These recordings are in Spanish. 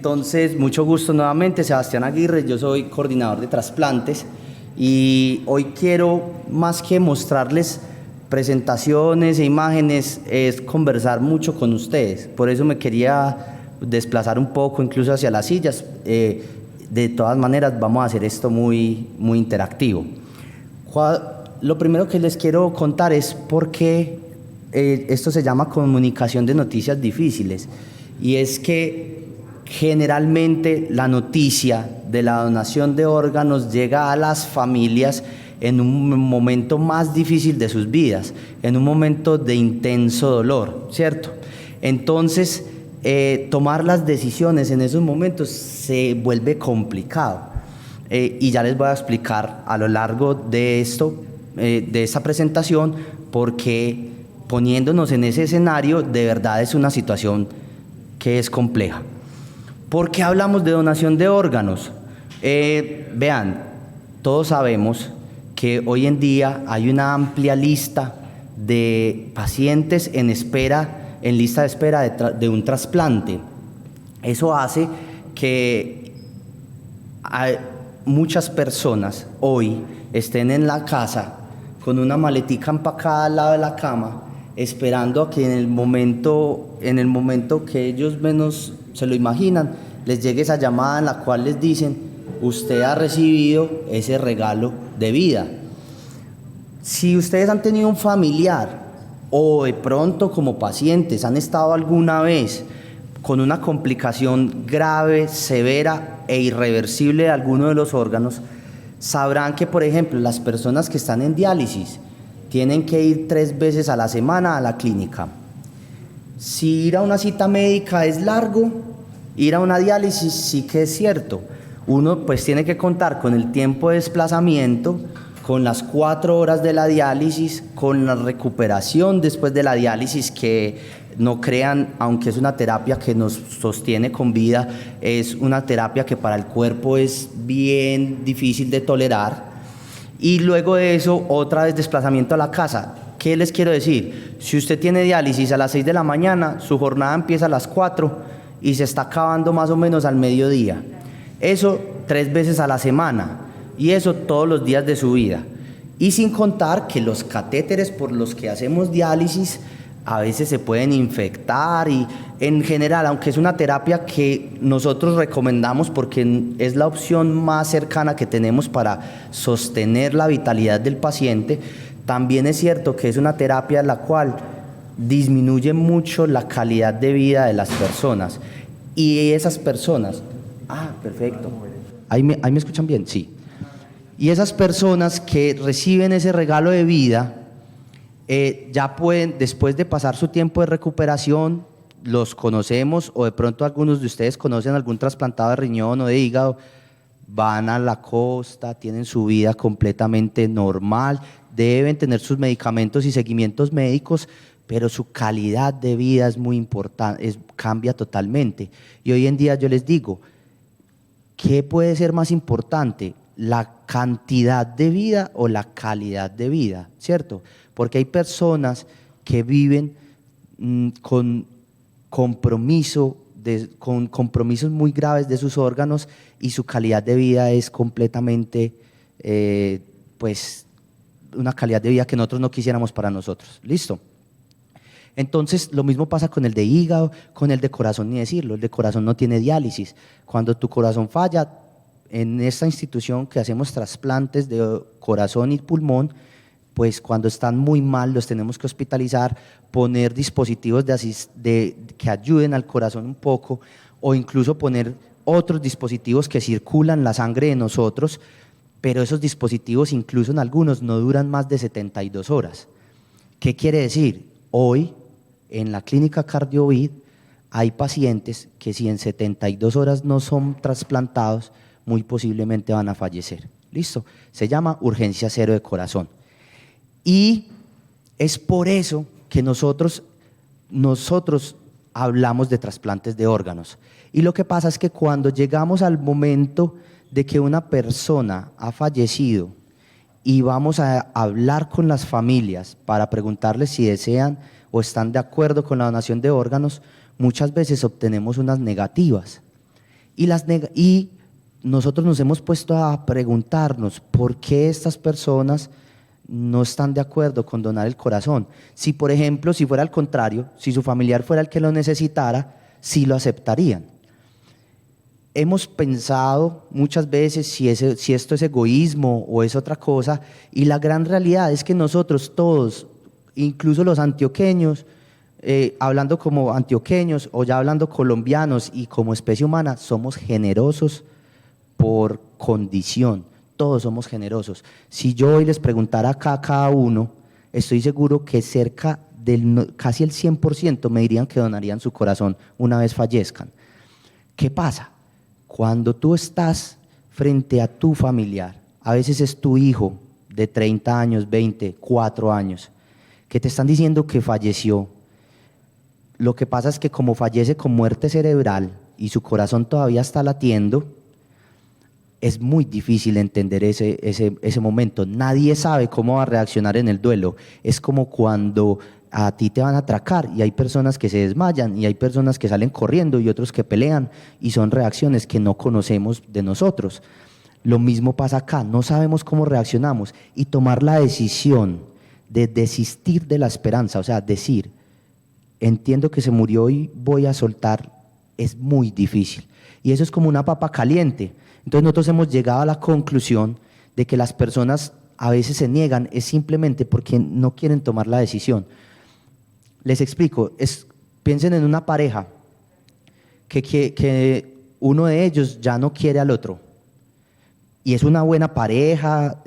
Entonces, mucho gusto nuevamente, Sebastián Aguirre, yo soy coordinador de trasplantes y hoy quiero, más que mostrarles presentaciones e imágenes, es conversar mucho con ustedes. Por eso me quería desplazar un poco, incluso hacia las sillas. De todas maneras, vamos a hacer esto muy interactivo. Lo primero que les quiero contar es por qué esto se llama comunicación de noticias difíciles. Y es que generalmente la noticia de la donación de órganos llega a las familias en un momento más difícil de sus vidas, en un momento de intenso dolor, ¿cierto? Entonces, tomar las decisiones en esos momentos se vuelve complicado. Y ya les voy a explicar a lo largo de esta presentación, porque poniéndonos en ese escenario, de verdad es una situación que es compleja. ¿Por qué hablamos de donación de órganos? Vean, todos sabemos que hoy en día hay una amplia lista de pacientes en lista de espera de un trasplante. Eso hace que muchas personas hoy estén en la casa con una maletica empacada al lado de la cama, esperando a que en el momento que ellos menos se lo imaginan, les llegue esa llamada en la cual les dicen: usted ha recibido ese regalo de vida. Si ustedes han tenido un familiar o de pronto como pacientes han estado alguna vez con una complicación grave, severa e irreversible de alguno de los órganos, sabrán que, por ejemplo, las personas que están en diálisis tienen que ir 3 veces a la semana a la clínica. Si ir a una cita médica es largo, ir a una diálisis sí que es cierto. Uno pues tiene que contar con el tiempo de desplazamiento, con las 4 horas de la diálisis, con la recuperación después de la diálisis, que no crean, aunque es una terapia que nos sostiene con vida, es una terapia que para el cuerpo es bien difícil de tolerar. Y luego de eso, otra vez desplazamiento a la casa. ¿Qué les quiero decir? Si usted tiene diálisis a las 6 de la mañana, su jornada empieza a las 4 y se está acabando más o menos al mediodía. Eso 3 veces a la semana, y eso todos los días de su vida. Y sin contar que los catéteres por los que hacemos diálisis a veces se pueden infectar, y en general, aunque es una terapia que nosotros recomendamos porque es la opción más cercana que tenemos para sostener la vitalidad del paciente, también es cierto que es una terapia en la cual disminuye mucho la calidad de vida de las personas. Y esas personas, perfecto. ¿Ahí me escuchan bien? Sí. Y esas personas que reciben ese regalo de vida, ya pueden, después de pasar su tiempo de recuperación, los conocemos, o de pronto algunos de ustedes conocen algún trasplantado de riñón o de hígado, van a la costa, tienen su vida completamente normal, deben tener sus medicamentos y seguimientos médicos, pero su calidad de vida es muy importante, cambia totalmente. Y hoy en día yo les digo, ¿qué puede ser más importante? ¿La cantidad de vida o la calidad de vida? ¿Cierto? Porque hay personas que viven con compromisos muy graves de sus órganos, y su calidad de vida es completamente, pues, una calidad de vida que nosotros no quisiéramos para nosotros. ¿Listo? Entonces, lo mismo pasa con el de hígado, con el de corazón, ni decirlo. El de corazón no tiene diálisis. Cuando tu corazón falla, en esta institución que hacemos trasplantes de corazón y pulmón, pues cuando están muy mal los tenemos que hospitalizar, poner dispositivos que ayuden al corazón un poco, o incluso poner otros dispositivos que circulan la sangre de nosotros, pero esos dispositivos, incluso en algunos, no duran más de 72 horas. ¿Qué quiere decir? Hoy, en la clínica CardioVid, hay pacientes que si en 72 horas no son trasplantados, muy posiblemente van a fallecer. ¿Listo? Se llama urgencia cero de corazón. Y es por eso que nosotros hablamos de trasplantes de órganos. Y lo que pasa es que cuando llegamos al momento de que una persona ha fallecido y vamos a hablar con las familias para preguntarles si desean o están de acuerdo con la donación de órganos, muchas veces obtenemos unas negativas. Y nosotros nos hemos puesto a preguntarnos por qué estas personas no están de acuerdo con donar el corazón. Si, por ejemplo, si fuera al contrario, si su familiar fuera el que lo necesitara, sí lo aceptarían. Hemos pensado muchas veces si esto es egoísmo o es otra cosa, y la gran realidad es que nosotros todos, incluso los antioqueños, hablando como antioqueños o ya hablando colombianos y como especie humana, somos generosos por condición. Todos somos generosos. Si yo hoy les preguntara acá a cada uno, estoy seguro que cerca del casi el 100% me dirían que donarían su corazón una vez fallezcan. ¿Qué pasa? Cuando tú estás frente a tu familiar, a veces es tu hijo de 30 años, 20, 4 años, que te están diciendo que falleció. Lo que pasa es que como fallece con muerte cerebral y su corazón todavía está latiendo, es muy difícil entender ese momento. Nadie sabe cómo va a reaccionar en el duelo. Es como cuando a ti te van a atracar y hay personas que se desmayan y hay personas que salen corriendo y otros que pelean, y son reacciones que no conocemos de nosotros. Lo mismo pasa acá, no sabemos cómo reaccionamos, y tomar la decisión de desistir de la esperanza, o sea, decir, entiendo que se murió y voy a soltar, es muy difícil. Y eso es como una papa caliente. Entonces nosotros hemos llegado a la conclusión de que las personas a veces se niegan, es simplemente porque no quieren tomar la decisión. Les explico, piensen en una pareja que uno de ellos ya no quiere al otro, y es una buena pareja,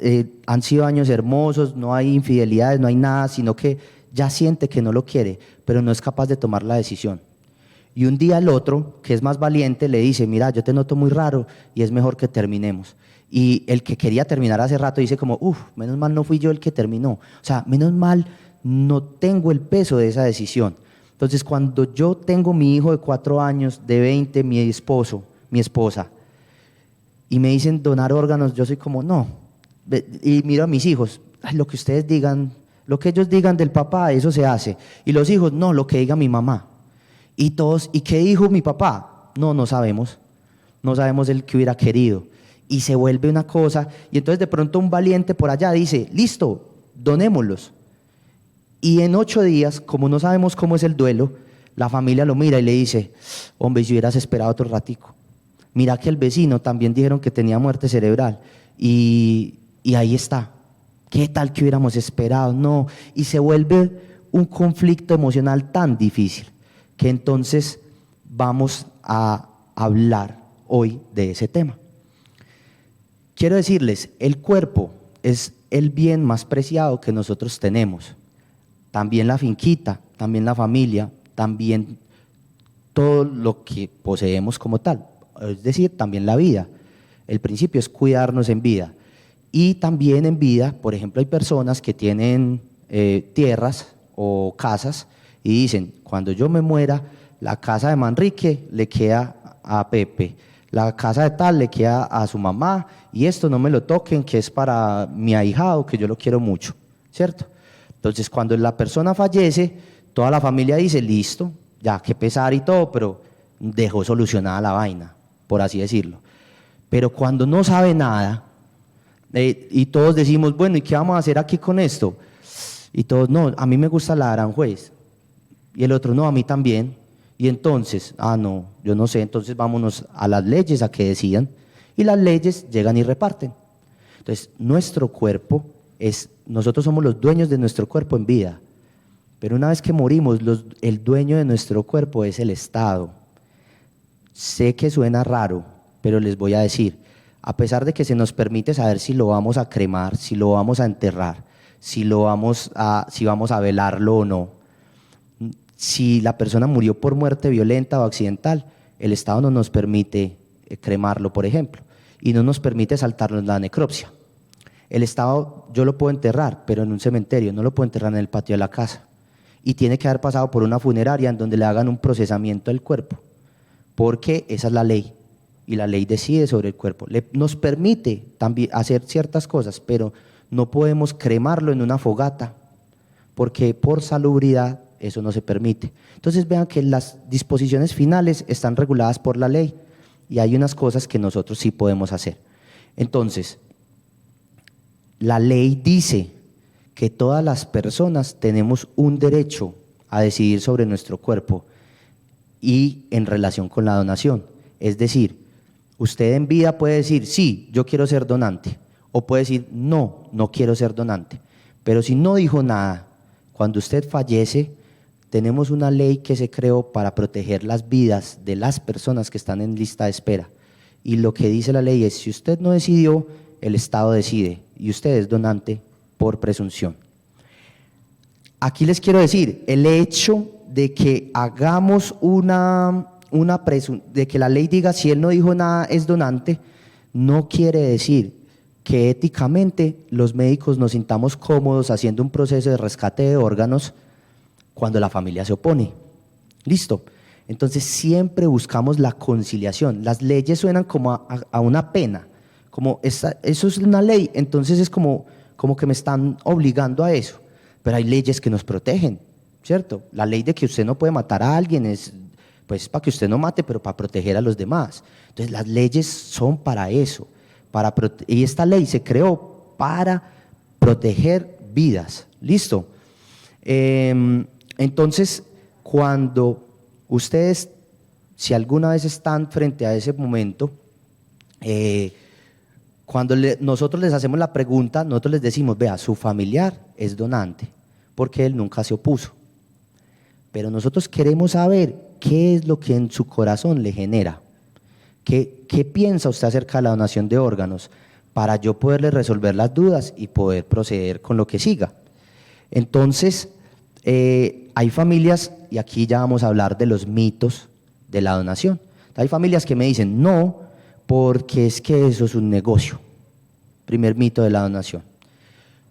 han sido años hermosos, no hay infidelidades, no hay nada, sino que ya siente que no lo quiere, pero no es capaz de tomar la decisión. Y un día el otro, que es más valiente, le dice, mira, yo te noto muy raro y es mejor que terminemos. Y el que quería terminar hace rato dice como, menos mal no fui yo el que terminó. O sea, menos mal no tengo el peso de esa decisión. Entonces, cuando yo tengo mi hijo de 4 años, de 20, mi esposa, y me dicen donar órganos, yo soy como, no. Y miro a mis hijos, lo que ustedes digan, lo que ellos digan del papá, eso se hace. Y los hijos, no, lo que diga mi mamá. Y todos, ¿y qué dijo mi papá? No sabemos. No sabemos el que hubiera querido. Y se vuelve una cosa, y entonces de pronto un valiente por allá dice, listo, donémoslos. Y en 8 días, como no sabemos cómo es el duelo, la familia lo mira y le dice, hombre, si hubieras esperado otro ratico. Mira que el vecino también dijeron que tenía muerte cerebral. Y ahí está. ¿Qué tal que hubiéramos esperado? No. Y se vuelve un conflicto emocional tan difícil, que entonces vamos a hablar hoy de ese tema. Quiero decirles, el cuerpo es el bien más preciado que nosotros tenemos. También la finquita, también la familia, también todo lo que poseemos como tal. Es decir, también la vida. El principio es cuidarnos en vida. Y también en vida, por ejemplo, hay personas que tienen tierras o casas y dicen, cuando yo me muera, la casa de Manrique le queda a Pepe, la casa de tal le queda a su mamá, y esto no me lo toquen, que es para mi ahijado, que yo lo quiero mucho, ¿cierto? Entonces, cuando la persona fallece, toda la familia dice, listo, ya que pesar y todo, pero dejó solucionada la vaina, por así decirlo. Pero cuando no sabe nada, y todos decimos, bueno, ¿y qué vamos a hacer aquí con esto? Y todos, no, a mí me gusta la Aranjuez. Y el otro, no, a mí también. Y entonces, no, yo no sé, entonces vámonos a las leyes a que decidan. Y las leyes llegan y reparten. Entonces, nuestro cuerpo nosotros somos los dueños de nuestro cuerpo en vida. Pero una vez que morimos, el dueño de nuestro cuerpo es el Estado. Sé que suena raro, pero les voy a decir, a pesar de que se nos permite saber si lo vamos a cremar, si lo vamos a enterrar, si vamos a velarlo o no, si la persona murió por muerte violenta o accidental, el Estado no nos permite cremarlo, por ejemplo, y no nos permite saltarnos la necropsia. El Estado, yo lo puedo enterrar, pero en un cementerio, no lo puedo enterrar en el patio de la casa. Y tiene que haber pasado por una funeraria en donde le hagan un procesamiento del cuerpo, porque esa es la ley, y la ley decide sobre el cuerpo. Nos permite también hacer ciertas cosas, pero no podemos cremarlo en una fogata, porque por salubridad eso no se permite. Entonces vean que las disposiciones finales están reguladas por la ley. y hay unas cosas que nosotros sí podemos hacer. Entonces, la ley dice que todas las personas tenemos un derecho a decidir sobre nuestro cuerpo y en relación con la donación. Es decir, usted en vida puede decir, sí, yo quiero ser donante, o puede decir, no, no quiero ser donante. Pero si no dijo nada, cuando usted fallece, tenemos una ley que se creó para proteger las vidas de las personas que están en lista de espera. Y lo que dice la ley es, si usted no decidió, el Estado decide, y usted es donante por presunción. Aquí les quiero decir, el hecho de que hagamos de que la ley diga si él no dijo nada es donante, no quiere decir que éticamente los médicos nos sintamos cómodos haciendo un proceso de rescate de órganos cuando la familia se opone. ¿Listo? Entonces siempre buscamos la conciliación. Las leyes suenan como a una pena, como eso es una ley, entonces es como que me están obligando a eso. Pero hay leyes que nos protegen, ¿cierto? La ley de que usted no puede matar a alguien es pues para que usted no mate, pero para proteger a los demás. Entonces las leyes son para eso, y esta ley se creó para proteger vidas. ¿Listo? Entonces, cuando ustedes, si alguna vez están frente a ese momento, cuando nosotros les hacemos la pregunta, nosotros les decimos, vea, su familiar es donante, porque él nunca se opuso. Pero nosotros queremos saber qué es lo que en su corazón le genera. ¿Qué piensa usted acerca de la donación de órganos? Para yo poderle resolver las dudas y poder proceder con lo que siga. Entonces, hay familias, y aquí ya vamos a hablar de los mitos de la donación. Hay familias que me dicen, no, porque es que eso es un negocio. Primer mito de la donación.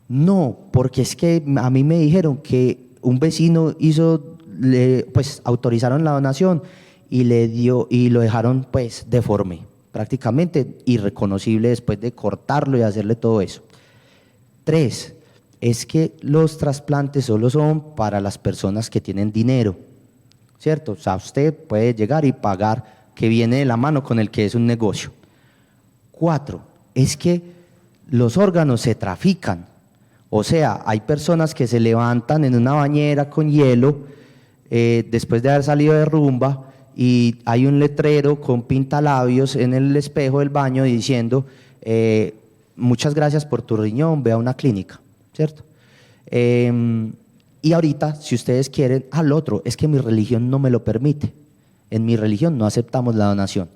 No, porque es que a mí me dijeron que un vecino pues autorizaron la donación y lo dejaron pues deforme, prácticamente irreconocible después de cortarlo y hacerle todo eso. 3, es que los trasplantes solo son para las personas que tienen dinero, ¿cierto? O sea, usted puede llegar y pagar, que viene de la mano con el que es un negocio. 4, es que los órganos se trafican, o sea, hay personas que se levantan en una bañera con hielo después de haber salido de rumba y hay un letrero con pintalabios en el espejo del baño diciendo muchas gracias por tu riñón, ve a una clínica, ¿cierto? Y ahorita, si ustedes quieren, al otro, es que mi religión no me lo permite, en mi religión no aceptamos la donación.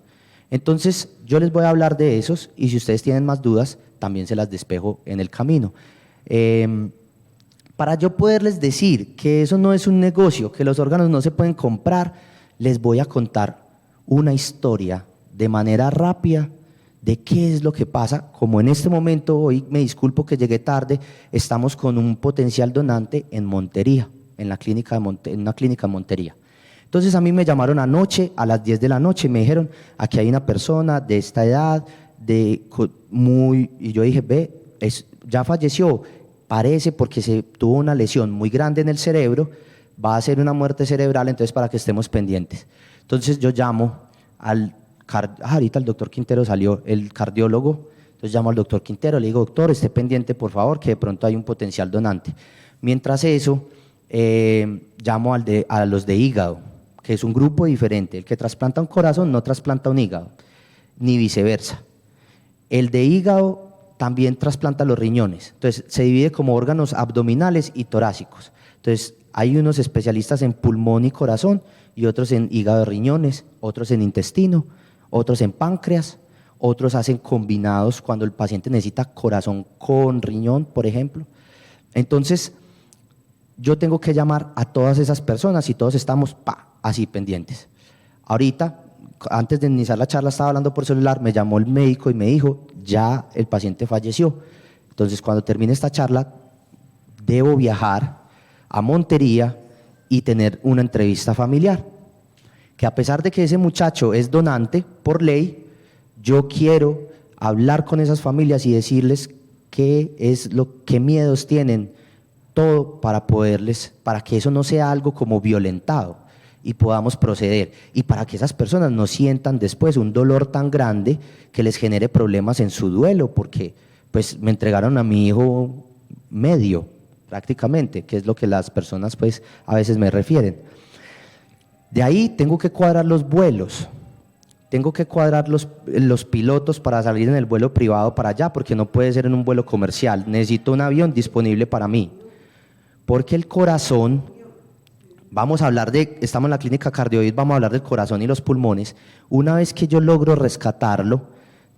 Entonces yo les voy a hablar de esos y si ustedes tienen más dudas, también se las despejo en el camino. Para yo poderles decir que eso no es un negocio, que los órganos no se pueden comprar, les voy a contar una historia de manera rápida de qué es lo que pasa. Como en este momento, hoy me disculpo que llegué tarde, estamos con un potencial donante en Montería, en una clínica en Montería. Entonces a mí me llamaron anoche a las 10 de la noche y me dijeron, aquí hay una persona de esta edad, y yo dije, ya falleció, parece porque se tuvo una lesión muy grande en el cerebro, va a ser una muerte cerebral, entonces para que estemos pendientes. Entonces yo llamo ahorita el doctor Quintero salió, el cardiólogo, entonces llamo al doctor Quintero, le digo, doctor, esté pendiente por favor, que de pronto hay un potencial donante. Mientras eso, llamo a los de hígado, que es un grupo diferente, el que trasplanta un corazón no trasplanta un hígado, ni viceversa. El de hígado también trasplanta los riñones, entonces se divide como órganos abdominales y torácicos. Entonces hay unos especialistas en pulmón y corazón y otros en hígado y riñones, otros en intestino, otros en páncreas, otros hacen combinados cuando el paciente necesita corazón con riñón, por ejemplo. Entonces yo tengo que llamar a todas esas personas y todos estamos así pendientes. Ahorita, antes de iniciar la charla, estaba hablando por celular, me llamó el médico y me dijo, ya el paciente falleció. Entonces, cuando termine esta charla, debo viajar a Montería y tener una entrevista familiar. Que a pesar de que ese muchacho es donante por ley, yo quiero hablar con esas familias y decirles qué miedos tienen, todo para que eso no sea algo como violentado. y podamos proceder. Y para que esas personas no sientan después un dolor tan grande que les genere problemas en su duelo, porque pues me entregaron a mi hijo medio, prácticamente, que es lo que las personas pues a veces me refieren. De ahí tengo que cuadrar los vuelos, tengo que cuadrar los pilotos para salir en el vuelo privado para allá, porque no puede ser en un vuelo comercial, necesito un avión disponible para mí, porque el corazón, vamos a hablar estamos en la clínica cardioid, vamos a hablar del corazón y los pulmones. Una vez que yo logro rescatarlo,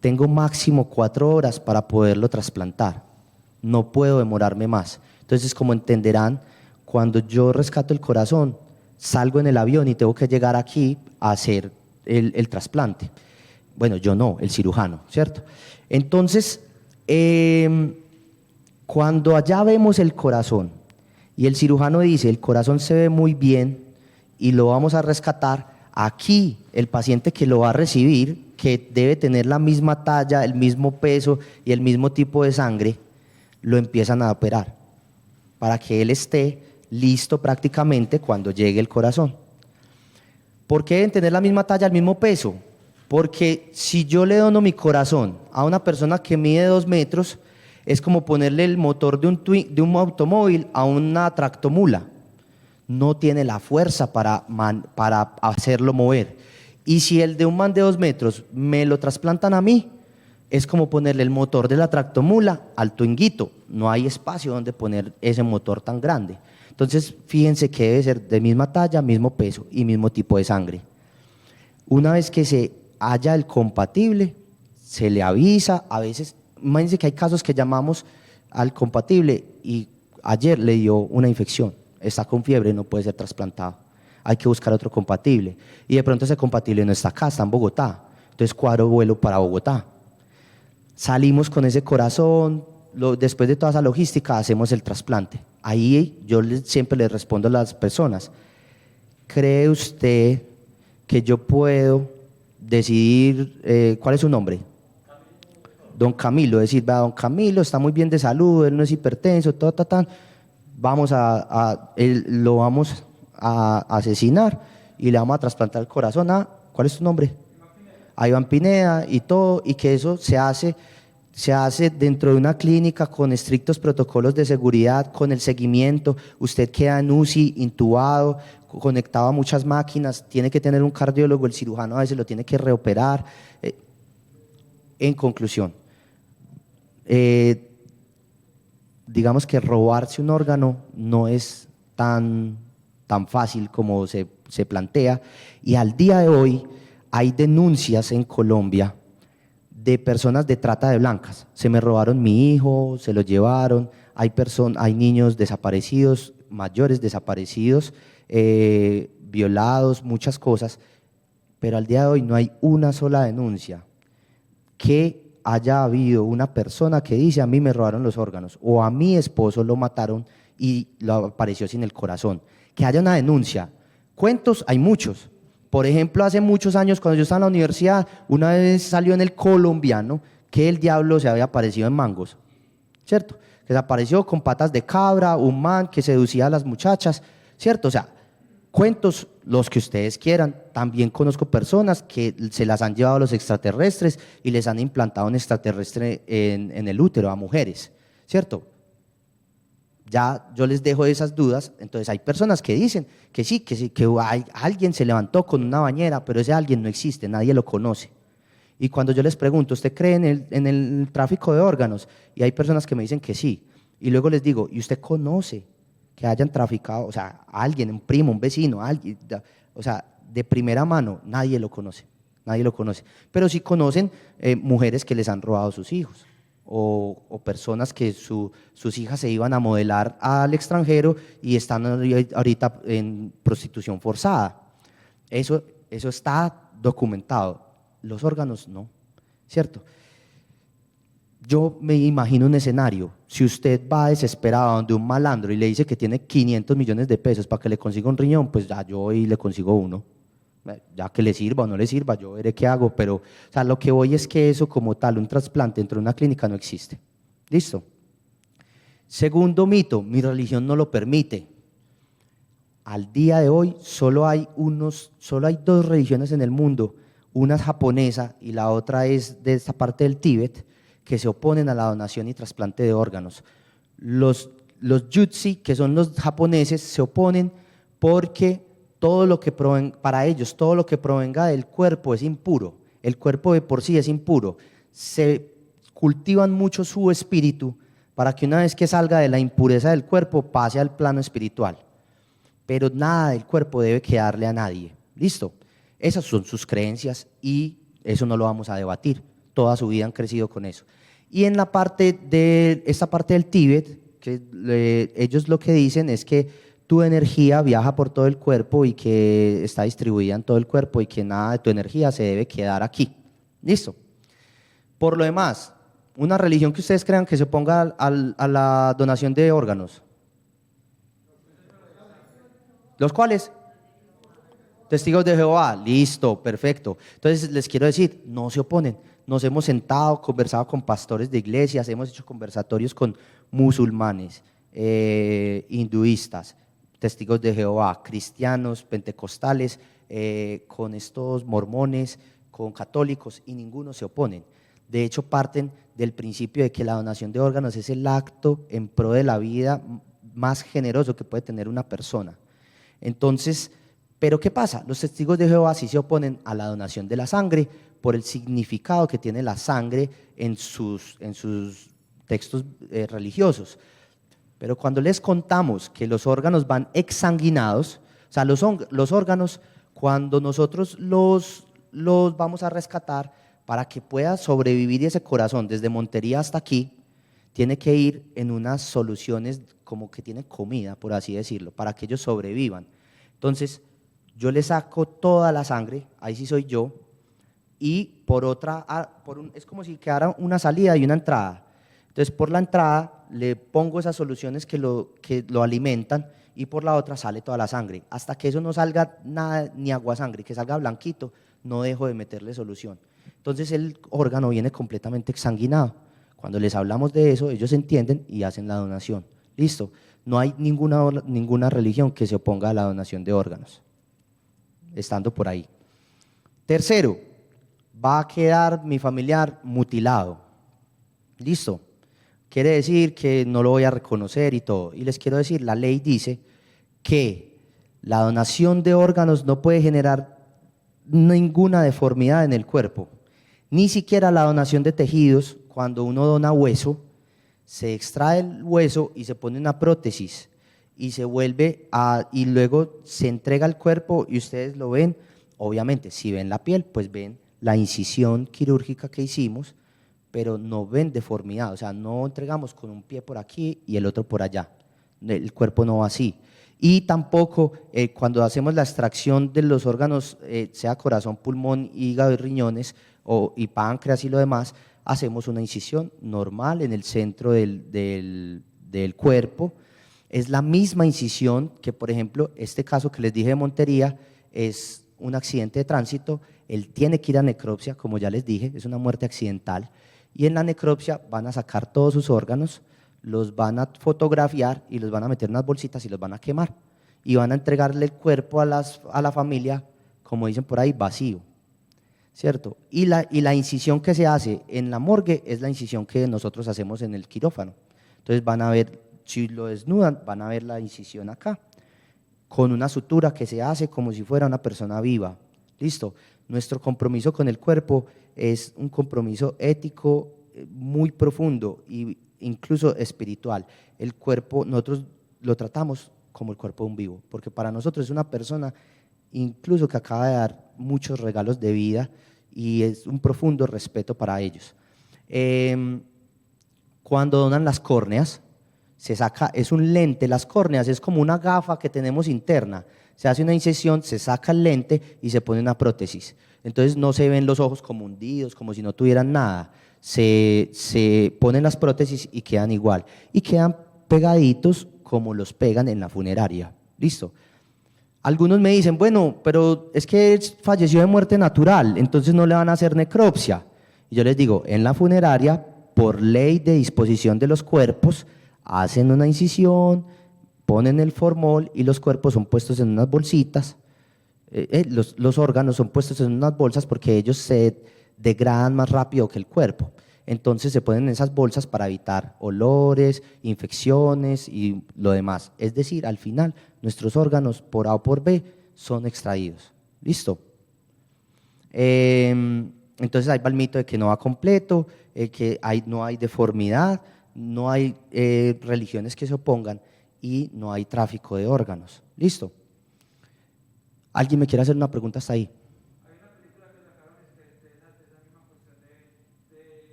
tengo máximo 4 horas para poderlo trasplantar, no puedo demorarme más. Entonces, como entenderán, cuando yo rescato el corazón, salgo en el avión y tengo que llegar aquí a hacer el trasplante. Bueno, yo no, el cirujano, ¿cierto? Entonces, cuando allá vemos el corazón y el cirujano dice, el corazón se ve muy bien y lo vamos a rescatar, aquí el paciente que lo va a recibir, que debe tener la misma talla, el mismo peso y el mismo tipo de sangre, lo empiezan a operar para que él esté listo prácticamente cuando llegue el corazón. ¿Por qué deben tener la misma talla, el mismo peso? Porque si yo le dono mi corazón a una persona que mide 2 metros, es como ponerle el motor de un automóvil a una tractomula. No tiene la fuerza para hacerlo mover. Y si el de un man de 2 metros me lo trasplantan a mí, es como ponerle el motor de la tractomula al Twinguito. No hay espacio donde poner ese motor tan grande. Entonces, fíjense que debe ser de misma talla, mismo peso y mismo tipo de sangre. Una vez que se haya el compatible, se le avisa. A veces, imagínense que hay casos que llamamos al compatible y ayer le dio una infección, está con fiebre, no puede ser trasplantado. Hay que buscar otro compatible. Y de pronto ese compatible no está acá, está en Bogotá. Entonces, cuadro vuelo para Bogotá. Salimos con ese corazón, después de toda esa logística hacemos el trasplante. Ahí yo siempre le respondo a las personas, ¿cree usted que yo puedo decidir, cuál es su nombre? Don Camilo, decir, vea, don Camilo está muy bien de salud, él no es hipertenso, lo vamos a asesinar y le vamos a trasplantar el corazón a, ¿cuál es su nombre? A Iván Pineda y todo, y que eso se hace dentro de una clínica con estrictos protocolos de seguridad, con el seguimiento. Usted queda en UCI, intubado, conectado a muchas máquinas, tiene que tener un cardiólogo, el cirujano a veces lo tiene que reoperar. En conclusión, digamos que robarse un órgano no es tan fácil como se plantea, y al día de hoy hay denuncias en Colombia de personas de trata de blancas. Se me robaron mi hijo, se lo llevaron, hay niños desaparecidos, mayores desaparecidos, violados, muchas cosas, pero al día de hoy no hay una sola denuncia que haya habido una persona que dice a mí me robaron los órganos o a mi esposo lo mataron y lo apareció sin el corazón. Que haya una denuncia. Cuentos hay muchos. Por ejemplo, hace muchos años, cuando yo estaba en la universidad, una vez salió en El Colombiano que el diablo se había aparecido en Mangos, ¿cierto? Que se apareció con patas de cabra, un man que seducía a las muchachas, ¿cierto? O sea, cuentos los que ustedes quieran. También conozco personas que se las han llevado a los extraterrestres y les han implantado un extraterrestre en el útero a mujeres, ¿cierto? Ya yo les dejo esas dudas. Entonces hay personas que dicen que sí, que alguien se levantó con una bañera, pero ese alguien no existe, nadie lo conoce. Y cuando yo les pregunto, ¿usted cree en el tráfico de órganos? Y hay personas que me dicen que sí. Y luego les digo, ¿y usted conoce que hayan traficado? O sea, a alguien, un primo, un vecino, alguien, o sea, de primera mano, nadie lo conoce, nadie lo conoce. Pero sí conocen mujeres que les han robado sus hijos. O personas que sus hijas se iban a modelar al extranjero y están ahorita en prostitución forzada. Eso está documentado. Los órganos no, ¿cierto? Yo me imagino un escenario. Si usted va desesperado donde un malandro y le dice que tiene 500 millones de pesos para que le consiga un riñón, pues ya yo voy y le consigo uno. Ya que le sirva o no le sirva, yo veré qué hago, pero o sea, lo que voy es que eso como tal, un trasplante dentro de una clínica no existe. ¿Listo? Segundo mito, mi religión no lo permite. al día de hoy solo hay dos religiones en el mundo, una es japonesa y la otra es de esta parte del Tíbet, que se oponen a la donación y trasplante de órganos. Los Jutsi, que son los japoneses, se oponen porque para ellos todo lo que provenga del cuerpo es impuro, el cuerpo de por sí es impuro, se cultivan mucho su espíritu para que una vez que salga de la impureza del cuerpo pase al plano espiritual, pero nada del cuerpo debe quedarle a nadie, ¿listo? Esas son sus creencias y eso no lo vamos a debatir, toda su vida han crecido con eso. Y en esta parte del Tíbet, ellos lo que dicen es que tu energía viaja por todo el cuerpo y que está distribuida en todo el cuerpo y que nada de tu energía se debe quedar aquí. ¿Listo? Por lo demás, una religión que ustedes crean que se oponga a la donación de órganos. ¿Los cuales? Testigos de Jehová. Listo, perfecto. Entonces les quiero decir, no se oponen. Nos hemos sentado, conversado con pastores de iglesias, hemos hecho conversatorios con musulmanes, hinduistas, testigos de Jehová, cristianos, pentecostales, con estos mormones, con católicos, y ninguno se oponen. De hecho, parten del principio de que la donación de órganos es el acto en pro de la vida más generoso que puede tener una persona. Entonces, ¿pero qué pasa? Los testigos de Jehová sí se oponen a la donación de la sangre por el significado que tiene la sangre en sus textos religiosos. Pero cuando les contamos que los órganos van exsanguinados, o sea, los órganos, cuando nosotros los vamos a rescatar, para que pueda sobrevivir ese corazón desde Montería hasta aquí, tiene que ir en unas soluciones como que tiene comida, por así decirlo, para que ellos sobrevivan. Entonces, yo le saco toda la sangre, ahí sí soy yo, y es como si quedara una salida y una entrada. Entonces, por la entrada le pongo esas soluciones que lo alimentan y por la otra sale toda la sangre. Hasta que eso no salga nada, ni agua sangre, que salga blanquito, no dejo de meterle solución. Entonces, el órgano viene completamente exsanguinado. Cuando les hablamos de eso, ellos entienden y hacen la donación. Listo. No hay ninguna religión que se oponga a la donación de órganos, estando por ahí. Tercero, va a quedar mi familiar mutilado. Listo. Quiere decir que no lo voy a reconocer y todo. Y les quiero decir, la ley dice que la donación de órganos no puede generar ninguna deformidad en el cuerpo. Ni siquiera la donación de tejidos, cuando uno dona hueso, se extrae el hueso y se pone una prótesis y y luego se entrega al cuerpo y ustedes lo ven. Obviamente, si ven la piel, pues ven la incisión quirúrgica que hicimos, pero no ven deformidad, o sea, no entregamos con un pie por aquí y el otro por allá, el cuerpo no va así. Y tampoco cuando hacemos la extracción de los órganos, sea corazón, pulmón, hígado y riñones, y páncreas y lo demás, hacemos una incisión normal en el centro del cuerpo. Es la misma incisión que, por ejemplo, este caso que les dije de Montería, es un accidente de tránsito, él tiene que ir a necropsia, como ya les dije, es una muerte accidental, y en la necropsia van a sacar todos sus órganos, los van a fotografiar y los van a meter en unas bolsitas y los van a quemar, y van a entregarle el cuerpo a la familia, como dicen por ahí, vacío, ¿cierto? Y la incisión que se hace en la morgue es la incisión que nosotros hacemos en el quirófano. Entonces van a ver, si lo desnudan, van a ver la incisión acá, con una sutura que se hace como si fuera una persona viva. Listo. Nuestro compromiso con el cuerpo es un compromiso ético muy profundo e incluso espiritual. El cuerpo nosotros lo tratamos como el cuerpo de un vivo, porque para nosotros es una persona incluso que acaba de dar muchos regalos de vida y es un profundo respeto para ellos. Cuando donan las córneas, es un lente, las córneas es como una gafa que tenemos interna, se hace una incisión, se saca el lente y se pone una prótesis. Entonces no se ven los ojos como hundidos, como si no tuvieran nada, se ponen las prótesis y quedan igual, y quedan pegaditos como los pegan en la funeraria. Listo. Algunos me dicen, bueno, pero es que él falleció de muerte natural, entonces no le van a hacer necropsia. Y yo les digo, en la funeraria, por ley de disposición de los cuerpos, hacen una incisión, ponen el formol y los cuerpos son puestos en unas bolsitas, los órganos son puestos en unas bolsas porque ellos se degradan más rápido que el cuerpo. Entonces se ponen en esas bolsas para evitar olores, infecciones y lo demás. Es decir, al final nuestros órganos por A o por B son extraídos. ¿Listo? Entonces ahí va el mito de que no va completo, que no hay deformidad, no hay religiones que se opongan y no hay tráfico de órganos. ¿Listo? ¿Alguien me quiere hacer una pregunta hasta ahí?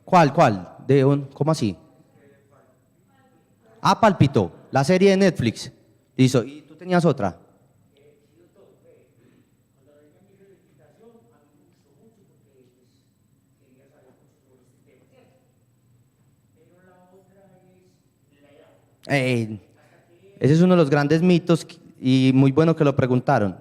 ¿Cuál? ¿Cómo así? Ah, Pálpito, la serie de Netflix. Listo. ¿Y tú tenías otra? Eh, Ese es uno de los grandes mitos y muy bueno que lo preguntaron.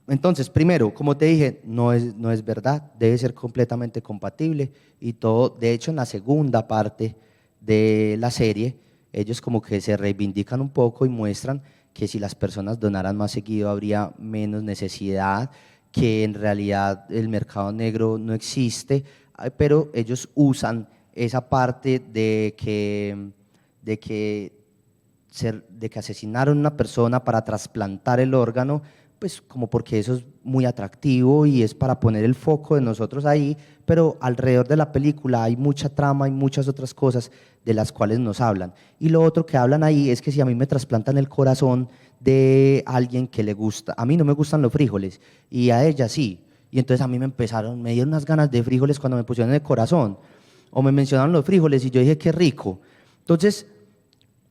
Entonces, primero, como te dije, no es verdad, debe ser completamente compatible y todo. De hecho, en la segunda parte de la serie, ellos como que se reivindican un poco y muestran que si las personas donaran más seguido habría menos necesidad, que en realidad el mercado negro no existe, pero ellos usan esa parte de que asesinaron a una persona para trasplantar el órgano, pues como porque eso es muy atractivo y es para poner el foco de nosotros ahí, pero alrededor de la película hay mucha trama y muchas otras cosas de las cuales nos hablan. Y lo otro que hablan ahí es que si a mí me trasplantan el corazón de alguien que le gusta, a mí no me gustan los frijoles y a ella sí, y entonces a mí me dieron unas ganas de frijoles cuando me pusieron el corazón, o me mencionaron los frijoles y yo dije qué rico. Entonces,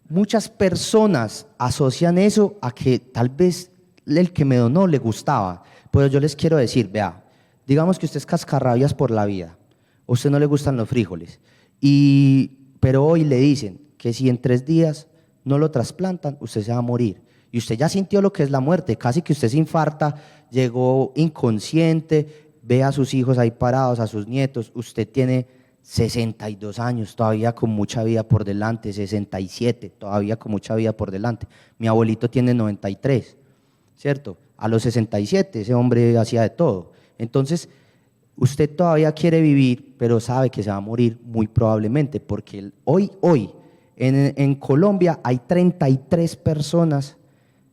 muchas personas asocian eso a que tal vez el que me donó le gustaba, pero yo les quiero decir, vea, digamos que usted es cascarrabias por la vida, a usted no le gustan los frijoles, pero hoy le dicen que si en 3 días no lo trasplantan, usted se va a morir. Y usted ya sintió lo que es la muerte, casi que usted se infarta, llegó inconsciente, ve a sus hijos ahí parados, a sus nietos, usted tiene 62 años, todavía con mucha vida por delante, 67, todavía con mucha vida por delante. Mi abuelito tiene 93, ¿cierto? A los 67 ese hombre hacía de todo. Entonces, usted todavía quiere vivir, pero sabe que se va a morir muy probablemente, porque hoy en Colombia hay 33 personas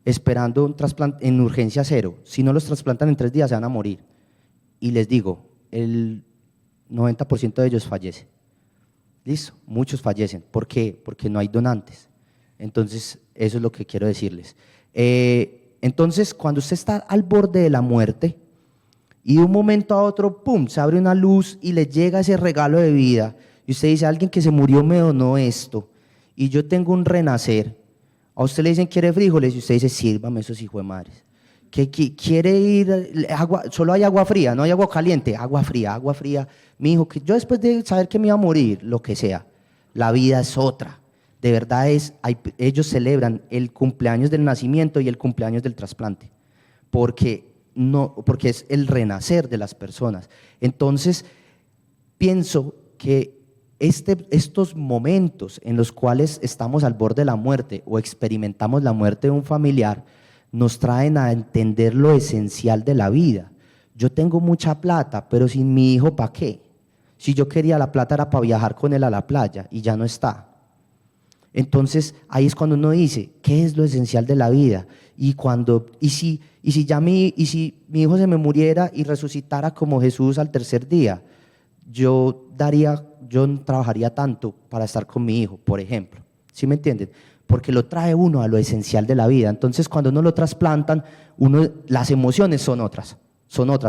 esperando un trasplante en urgencia cero. Si no los trasplantan en 3 días se van a morir. Y les digo, el 90% de ellos fallece. ¿Listo? Muchos fallecen. ¿Por qué? Porque no hay donantes. Entonces, eso es lo que quiero decirles. Entonces, cuando usted está al borde de la muerte y de un momento a otro, ¡pum!, se abre una luz y le llega ese regalo de vida y usted dice, alguien que se murió me donó esto y yo tengo un renacer. A usted le dicen, ¿quiere frijoles? Y usted dice, sírvame esos hijos de madres. Que quiere ir, solo hay agua fría, no hay agua caliente, agua fría. Mi hijo, que yo después de saber que me iba a morir, lo que sea, la vida es otra. De verdad ellos celebran el cumpleaños del nacimiento y el cumpleaños del trasplante, porque es el renacer de las personas. Entonces, pienso que estos momentos en los cuales estamos al borde de la muerte o experimentamos la muerte de un familiar, nos traen a entender lo esencial de la vida. Yo tengo mucha plata, pero sin mi hijo, ¿para qué? Si yo quería la plata era para viajar con él a la playa y ya no está. Entonces ahí es cuando uno dice, ¿qué es lo esencial de la vida? Y si mi hijo se me muriera y resucitara como Jesús al 3er día, yo no trabajaría tanto para estar con mi hijo, por ejemplo. ¿Sí me entienden? Porque lo trae uno a lo esencial de la vida. Entonces, cuando uno lo trasplantan, las emociones son otras,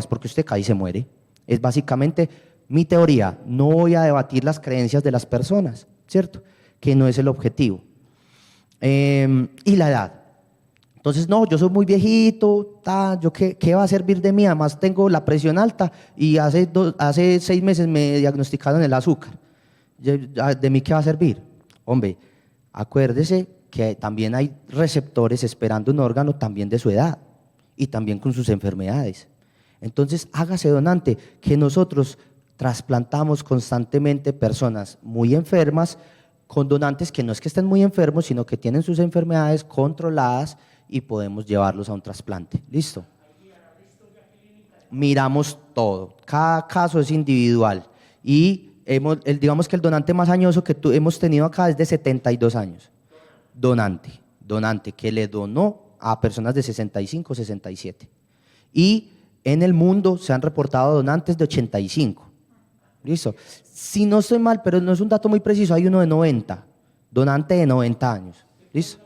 porque usted cae y se muere. Es básicamente mi teoría. No voy a debatir las creencias de las personas, ¿cierto? Que no es el objetivo. Y la edad. Entonces, no, yo soy muy viejito, ¿qué va a servir de mí? Además, tengo la presión alta y hace 6 meses me diagnosticaron el azúcar. ¿De mí qué va a servir? Hombre, acuérdese que también hay receptores esperando un órgano también de su edad y también con sus enfermedades. Entonces, hágase donante, que nosotros trasplantamos constantemente personas muy enfermas con donantes que no es que estén muy enfermos, sino que tienen sus enfermedades controladas y podemos llevarlos a un trasplante. ¿Listo? Miramos todo, cada caso es individual y digamos que el donante más añoso que hemos tenido acá es de 72 años. Donante que le donó a personas de 65, 67. Y en el mundo se han reportado donantes de 85. ¿Listo? Si no estoy mal, pero no es un dato muy preciso, hay uno de 90, donante de 90 años. ¿Listo?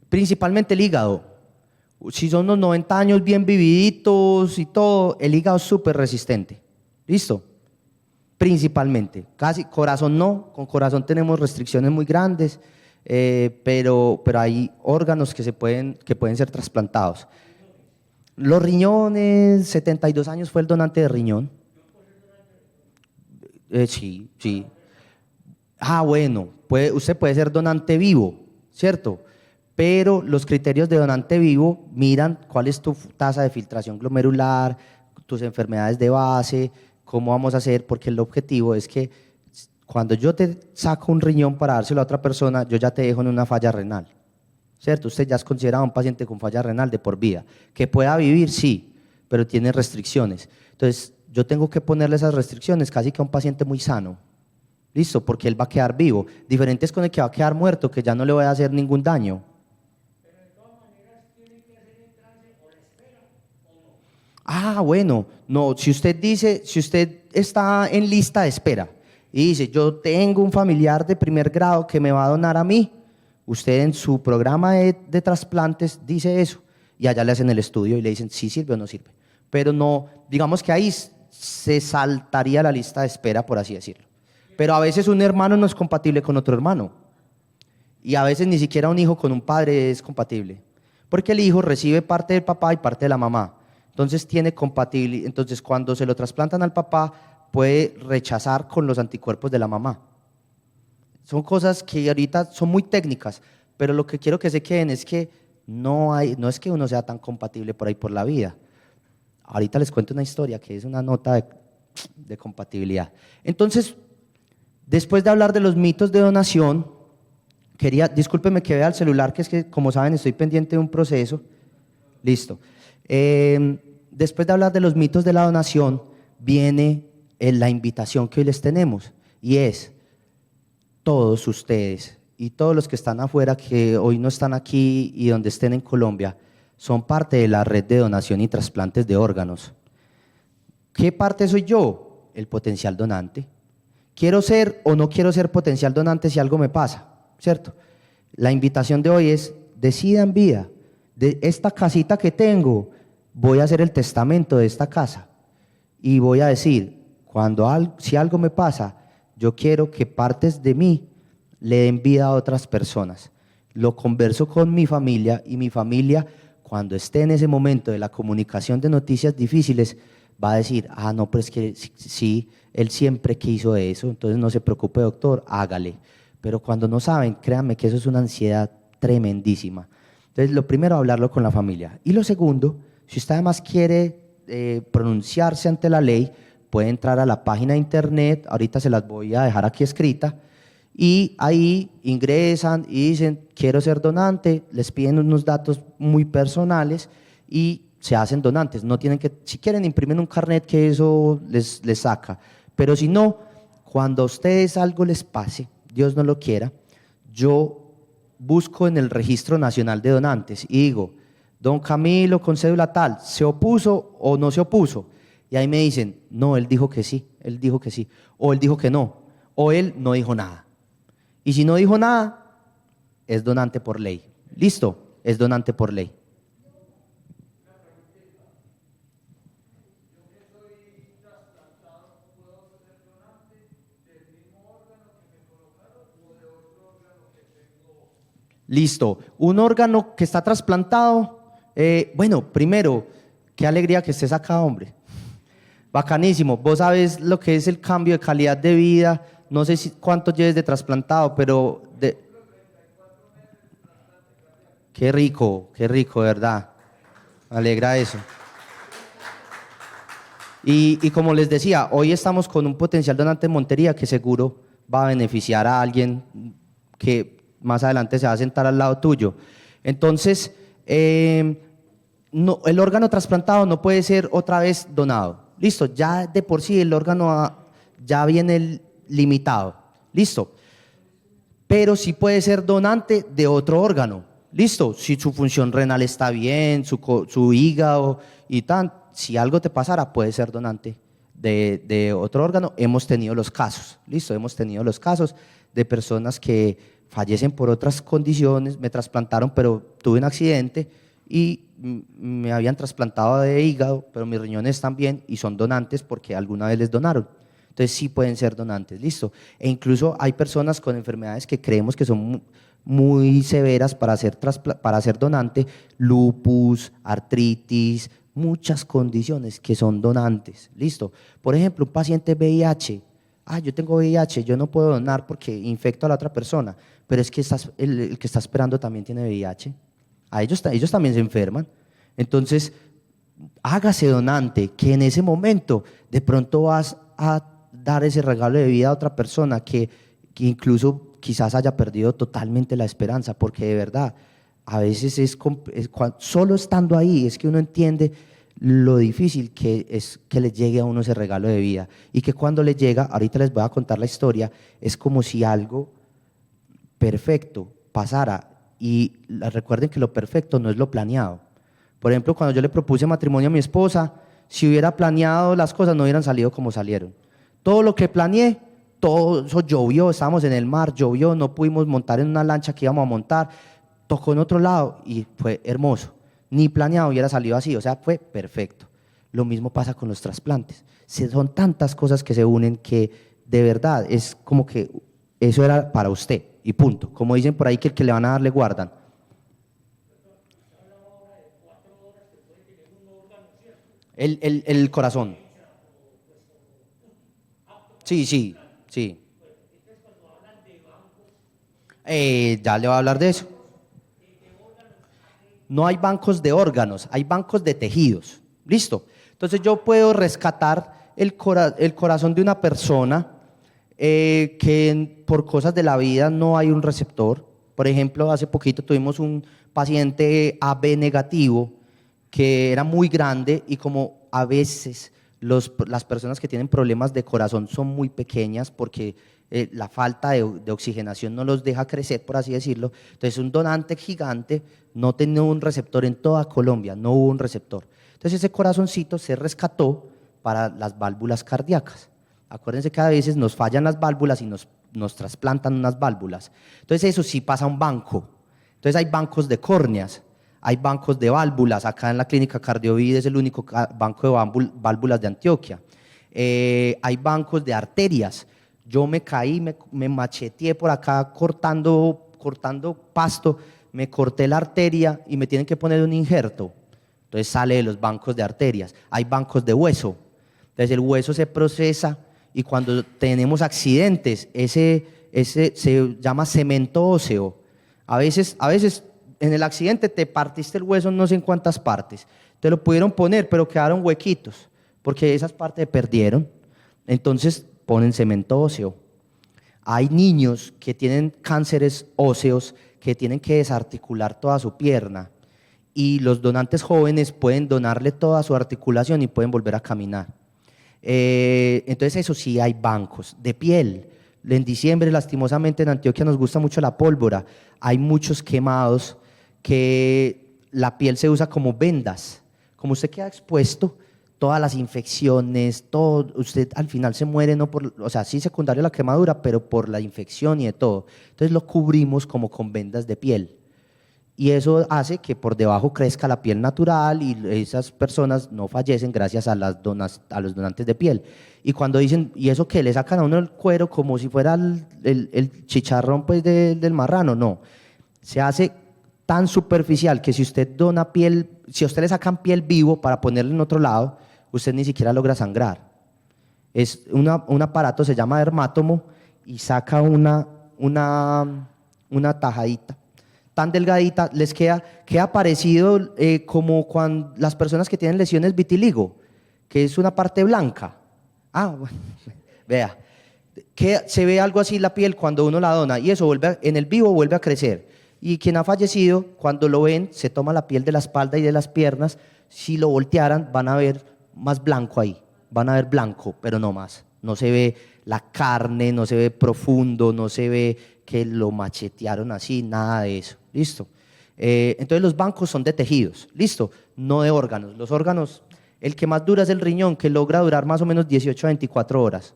Principalmente el hígado. Si son unos 90 años bien vividitos y todo, el hígado es súper resistente. ¿Listo? Principalmente. Casi corazón no, con corazón tenemos restricciones muy grandes, pero hay órganos que pueden ser trasplantados. Los riñones, 72 años fue el donante de riñón. Sí. Bueno, usted puede ser donante vivo, ¿cierto? Pero los criterios de donante vivo miran cuál es tu tasa de filtración glomerular, tus enfermedades de base, cómo vamos a hacer, porque el objetivo es que cuando yo te saco un riñón para dárselo a otra persona, yo ya te dejo en una falla renal, ¿cierto? Usted ya es considerado un paciente con falla renal de por vida. Que pueda vivir, sí, pero tiene restricciones. Entonces, yo tengo que ponerle esas restricciones casi que a un paciente muy sano. ¿Listo? Porque él va a quedar vivo. Diferente es con el que va a quedar muerto, que ya no le voy a hacer ningún daño. Bueno, no, si usted está en lista de espera y dice, yo tengo un familiar de primer grado que me va a donar a mí, usted en su programa de trasplantes dice eso y allá le hacen el estudio y le dicen si sirve o no sirve. Pero no, digamos que ahí se saltaría la lista de espera, por así decirlo. Pero a veces un hermano no es compatible con otro hermano y a veces ni siquiera un hijo con un padre es compatible, porque el hijo recibe parte del papá y parte de la mamá. Entonces tiene compatibilidad. Entonces cuando se lo trasplantan al papá puede rechazar con los anticuerpos de la mamá. Son cosas que ahorita son muy técnicas, pero lo que quiero que se queden es que no es que uno sea tan compatible por ahí por la vida. Ahorita les cuento una historia que es una nota de compatibilidad. Entonces, después de hablar de los mitos de donación, discúlpeme que vea el celular, que es que como saben estoy pendiente de un proceso. Listo. Después de hablar de los mitos de la donación, viene la invitación que hoy les tenemos, y es todos ustedes y todos los que están afuera, que hoy no están aquí y donde estén en Colombia, son parte de la red de donación y trasplantes de órganos. ¿Qué parte soy yo? El potencial donante. ¿Quiero ser o no quiero ser potencial donante si algo me pasa? ¿Cierto? La invitación de hoy es, decidan vida. De esta casita que tengo, voy a hacer el testamento de esta casa y voy a decir, si algo me pasa, yo quiero que partes de mí le den vida a otras personas. Lo converso con mi familia y mi familia, cuando esté en ese momento de la comunicación de noticias difíciles, va a decir, no, pero es que sí, él siempre quiso eso, entonces no se preocupe, doctor, hágale. Pero cuando no saben, créanme que eso es una ansiedad tremendísima. Entonces, lo primero, hablarlo con la familia. Y lo segundo, si usted además quiere pronunciarse ante la ley, puede entrar a la página de internet, ahorita se las voy a dejar aquí escrita, y ahí ingresan y dicen, quiero ser donante, les piden unos datos muy personales y se hacen donantes. No tienen que, si quieren, imprimen un carnet que eso les saca. Pero si no, cuando a ustedes algo les pase, Dios no lo quiera, yo busco en el Registro Nacional de Donantes y digo, don Camilo con cédula tal, ¿se opuso o no se opuso? Y ahí me dicen, no, él dijo que sí, o él dijo que no, o él no dijo nada. Y si no dijo nada, es donante por ley. ¿Listo? Es donante por ley. Listo. Un órgano que está trasplantado, bueno, primero, qué alegría que estés acá, hombre. Bacanísimo. Vos sabes lo que es el cambio de calidad de vida. No sé cuánto lleves de trasplantado, pero qué rico, de verdad. Me alegra eso. Y como les decía, hoy estamos con un potencial donante en Montería que seguro va a beneficiar a alguien que más adelante se va a sentar al lado tuyo. Entonces, no, el órgano trasplantado no puede ser otra vez donado. Listo, ya de por sí el órgano ya viene limitado. Listo. Pero sí puede ser donante de otro órgano. Listo, si su función renal está bien, su hígado y tan, si algo te pasara, puede ser donante de otro órgano. Hemos tenido los casos, listo, hemos tenido los casos de personas que fallecen por otras condiciones, me trasplantaron, pero tuve un accidente y me habían trasplantado de hígado, pero mis riñones también y son donantes porque alguna vez les donaron. Entonces sí pueden ser donantes, listo. E incluso hay personas con enfermedades que creemos que son muy severas para ser donante, lupus, artritis, muchas condiciones que son donantes, listo. Por ejemplo, un paciente VIH, yo tengo VIH, yo no puedo donar porque infecto a la otra persona, pero es que el que está esperando también tiene VIH, ellos también se enferman. Entonces, hágase donante, que en ese momento de pronto vas a dar ese regalo de vida a otra persona que incluso quizás haya perdido totalmente la esperanza, porque de verdad, a veces solo estando ahí es que uno entiende lo difícil que es que le llegue a uno ese regalo de vida, y que cuando le llega, ahorita les voy a contar la historia, es como si algo perfecto pasara, y recuerden que lo perfecto no es lo planeado. Por ejemplo, cuando yo le propuse matrimonio a mi esposa, si hubiera planeado las cosas no hubieran salido como salieron. Todo lo que planeé, todo eso llovió, estábamos en el mar, llovió, no pudimos montar en una lancha que íbamos a montar, tocó en otro lado y fue hermoso. Ni planeado hubiera salido así, o sea, fue perfecto. Lo mismo pasa con los trasplantes. Son tantas cosas que se unen que de verdad es como que eso era para usted y punto. Como dicen por ahí que el que le van a dar le guardan. El corazón. Sí, sí, sí. Ya le voy a hablar de eso. No hay bancos de órganos, hay bancos de tejidos. ¿Listo? Entonces yo puedo rescatar el corazón de una persona que por cosas de la vida no hay un receptor. Por ejemplo, hace poquito tuvimos un paciente AB negativo que era muy grande, y como a veces las personas que tienen problemas de corazón son muy pequeñas porque la falta de oxigenación no los deja crecer, por así decirlo. Entonces un donante gigante no tenía un receptor en toda Colombia, no hubo un receptor. Entonces ese corazoncito se rescató para las válvulas cardíacas. Acuérdense que a veces nos fallan las válvulas y nos trasplantan unas válvulas. Entonces eso sí pasa a un banco. Entonces hay bancos de córneas, hay bancos de válvulas. Acá en la clínica Cardiovid es el único banco de válvulas de Antioquia. Hay bancos de arterias. Yo me caí, me macheteé por acá cortando pasto, me corté la arteria y me tienen que poner un injerto. Entonces sale de los bancos de arterias. Hay bancos de hueso. Entonces el hueso se procesa y cuando tenemos accidentes, ese se llama cemento óseo. A veces en el accidente te partiste el hueso en no sé en cuántas partes. Te lo pudieron poner, pero quedaron huequitos, porque esas partes se perdieron. Entonces ponen cemento óseo. Hay niños que tienen cánceres óseos que tienen que desarticular toda su pierna, y los donantes jóvenes pueden donarle toda su articulación y pueden volver a caminar. Entonces eso sí, hay bancos de piel. En diciembre, lastimosamente, en Antioquia nos gusta mucho la pólvora. Hay muchos quemados que la piel se usa como vendas. Como usted queda expuesto, todas las infecciones, todo, usted al final se muere, no por, o sea, sí secundario a la quemadura, pero por la infección y de todo. Entonces lo cubrimos como con vendas de piel. Y eso hace que por debajo crezca la piel natural y esas personas no fallecen gracias a los donantes de piel. Y cuando dicen, ¿y eso qué? ¿Le sacan a uno el cuero como si fuera el chicharrón pues, del marrano? No, se hace tan superficial que si usted dona piel, si a usted le sacan piel vivo para ponerle en otro lado, usted ni siquiera logra sangrar. Es un aparato, se llama dermátomo, y saca una tajadita tan delgadita, les queda parecido como cuando las personas que tienen lesiones vitiligo, que es una parte blanca. Bueno, vea, que se ve algo así la piel cuando uno la dona y eso en el vivo vuelve a crecer. Y quien ha fallecido, cuando lo ven, se toma la piel de la espalda y de las piernas. Si lo voltearan, van a ver más blanco ahí. Van a ver blanco, pero no más. No se ve la carne, no se ve profundo, no se ve que lo machetearon así, nada de eso. ¿Listo? Entonces los bancos son de tejidos, ¿listo? No de órganos. Los órganos, el que más dura es el riñón, que logra durar más o menos 18 a 24 horas.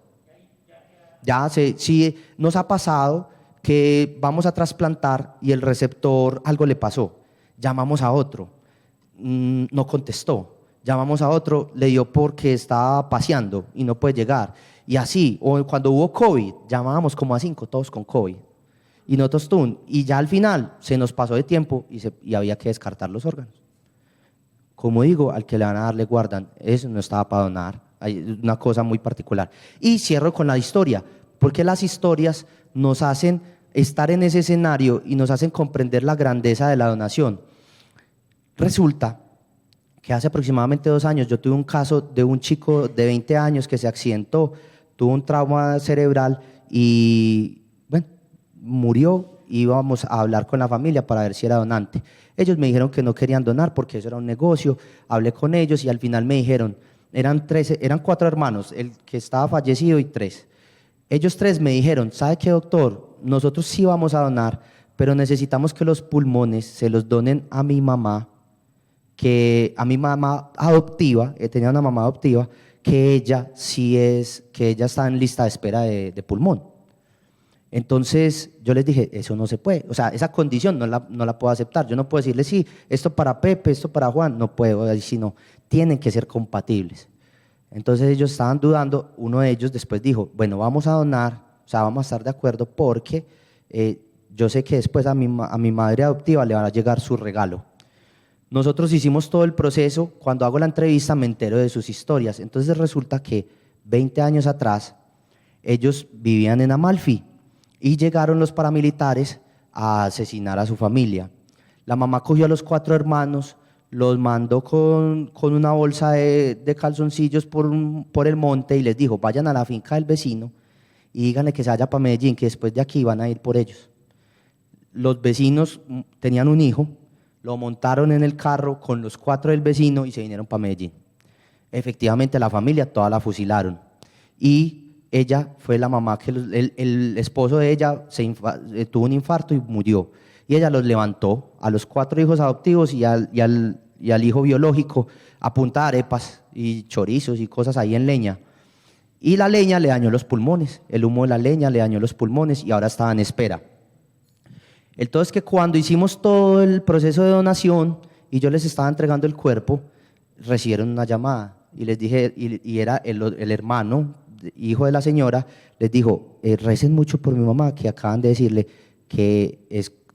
Ya sí nos ha pasado que vamos a trasplantar y el receptor algo le pasó. Llamamos a otro, no contestó. Llamamos a otro, le dio porque estaba paseando y no puede llegar. Y así, o cuando hubo COVID, llamábamos como a 5, todos con COVID. Y nosotros tú, y ya al final se nos pasó de tiempo y había que descartar los órganos. Como digo, al que le van a dar le guardan, eso no estaba para donar, hay una cosa muy particular. Y cierro con la historia, porque las historias nos hacen estar en ese escenario y nos hacen comprender la grandeza de la donación. Resulta que hace aproximadamente 2 años yo tuve un caso de un chico de 20 años que se accidentó, tuvo un trauma cerebral y bueno, murió. Íbamos a hablar con la familia para ver si era donante. Ellos me dijeron que no querían donar porque eso era un negocio. Hablé con ellos y al final me dijeron, eran 4 hermanos, el que estaba fallecido y 3. Ellos 3 me dijeron, ¿sabe qué, doctor? Nosotros sí vamos a donar, pero necesitamos que los pulmones se los donen a mi mamá, que a mi mamá adoptiva, tenía una mamá adoptiva, que ella está en lista de espera de pulmón. Entonces yo les dije, eso no se puede, o sea, esa condición no la puedo aceptar. Yo no puedo decirle, sí, esto para Pepe, esto para Juan, no puedo, sino tienen que ser compatibles. Entonces ellos estaban dudando, uno de ellos después dijo, bueno, vamos a donar, o sea, vamos a estar de acuerdo porque yo sé que después a mi madre adoptiva le va a llegar su regalo. Nosotros hicimos todo el proceso, cuando hago la entrevista me entero de sus historias. Entonces resulta que 20 años atrás ellos vivían en Amalfi y llegaron los paramilitares a asesinar a su familia. La mamá cogió a los 4 hermanos, los mandó con una bolsa de calzoncillos por el monte y les dijo, vayan a la finca del vecino y díganle que se vaya para Medellín, que después de aquí van a ir por ellos. Los vecinos tenían un hijo, lo montaron en el carro con los 4 del vecino y se vinieron para Medellín. Efectivamente la familia toda la fusilaron y ella fue la mamá que el esposo de ella tuvo un infarto y murió. Y ella los levantó a los 4 hijos adoptivos y al hijo biológico a punta de arepas y chorizos y cosas ahí en leña. Y la leña le dañó los pulmones, el humo de la leña le dañó los pulmones y ahora estaba en espera. Entonces que cuando hicimos todo el proceso de donación y yo les estaba entregando el cuerpo, recibieron una llamada y les dije, y era el hermano, hijo de la señora, les dijo, recen mucho por mi mamá, que acaban de decirle que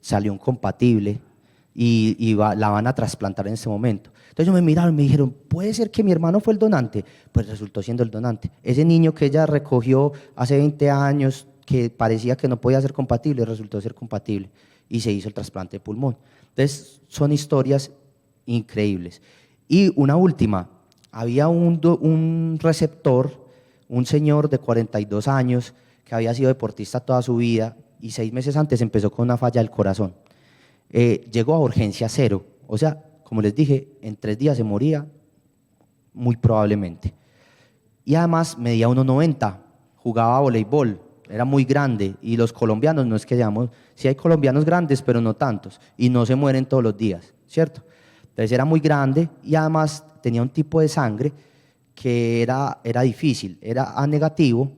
salió incompatible y la van a trasplantar en este momento. Entonces ellos me miraron y me dijeron, ¿puede ser que mi hermano fue el donante? Pues resultó siendo el donante. Ese niño que ella recogió hace 20 años, que parecía que no podía ser compatible, resultó ser compatible y se hizo el trasplante de pulmón. Entonces son historias increíbles. Y una última, había un receptor, un señor de 42 años que había sido deportista toda su vida y 6 meses antes empezó con una falla del corazón. Llegó a urgencia 0, o sea, como les dije, en 3 días se moría, muy probablemente. Y además medía 1,90, jugaba voleibol, era muy grande y los colombianos, no es que seamos, sí hay colombianos grandes, pero no tantos, y no se mueren todos los días, ¿cierto? Entonces era muy grande y además tenía un tipo de sangre que era difícil, era A negativo,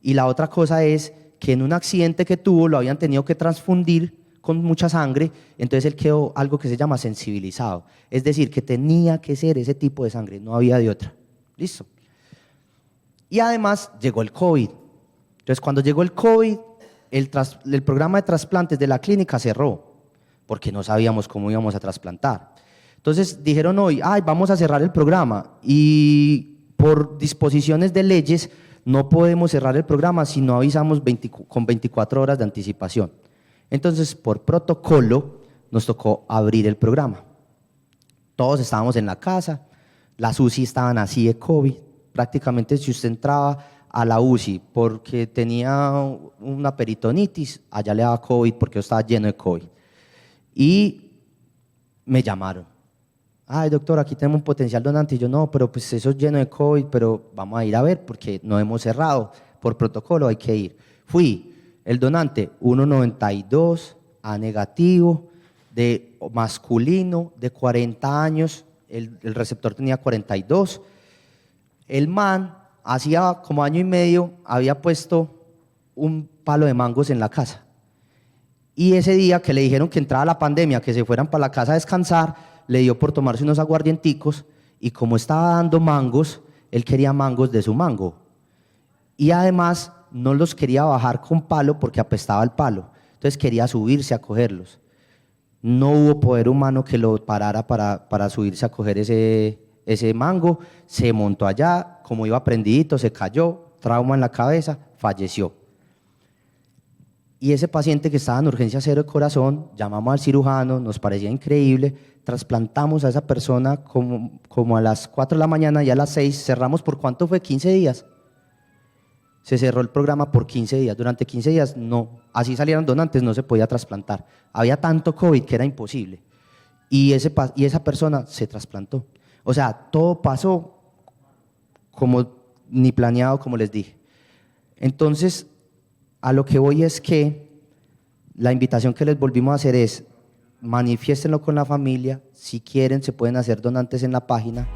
y la otra cosa es que en un accidente que tuvo lo habían tenido que transfundir con mucha sangre, entonces él quedó algo que se llama sensibilizado, es decir, que tenía que ser ese tipo de sangre, no había de otra. ¿Listo? Y además llegó el COVID. Entonces cuando llegó el COVID, el programa de trasplantes de la clínica cerró, porque no sabíamos cómo íbamos a trasplantar. Entonces dijeron hoy, vamos a cerrar el programa y por disposiciones de leyes no podemos cerrar el programa si no avisamos con 24 horas de anticipación. Entonces, por protocolo, nos tocó abrir el programa. Todos estábamos en la casa, las UCI estaban así de COVID, prácticamente si usted entraba a la UCI porque tenía una peritonitis, allá le daba COVID porque yo estaba lleno de COVID. Y me llamaron. Ay, doctor, aquí tenemos un potencial donante. Y yo, no, pero pues eso es lleno de COVID, pero vamos a ir a ver porque no hemos cerrado. Por protocolo hay que ir. Fui, el donante 1,92, A negativo, de masculino, de 40 años, el receptor tenía 42. El man, hacía como año y medio, había puesto un palo de mangos en la casa. Y ese día que le dijeron que entraba la pandemia, que se fueran para la casa a descansar, le dio por tomarse unos aguardienticos y como estaba dando mangos, él quería mangos de su mango. Y además no los quería bajar con palo porque apestaba el palo. Entonces quería subirse a cogerlos. No hubo poder humano que lo parara para subirse a coger ese mango. Se montó allá, como iba prendidito, se cayó, trauma en la cabeza, falleció. Y ese paciente que estaba en urgencia cero de corazón, llamamos al cirujano, nos parecía increíble, trasplantamos a esa persona como a las 4 de la mañana y a las 6 cerramos. ¿Por cuánto fue? 15 días. Se cerró el programa por 15 días. Durante 15 días no, así salieran donantes, no se podía trasplantar. Había tanto COVID que era imposible. Y esa persona se trasplantó. O sea, todo pasó como ni planeado, como les dije. Entonces, a lo que voy es que la invitación que les volvimos a hacer es manifiéstenlo con la familia. Si quieren, se pueden hacer donantes en la página.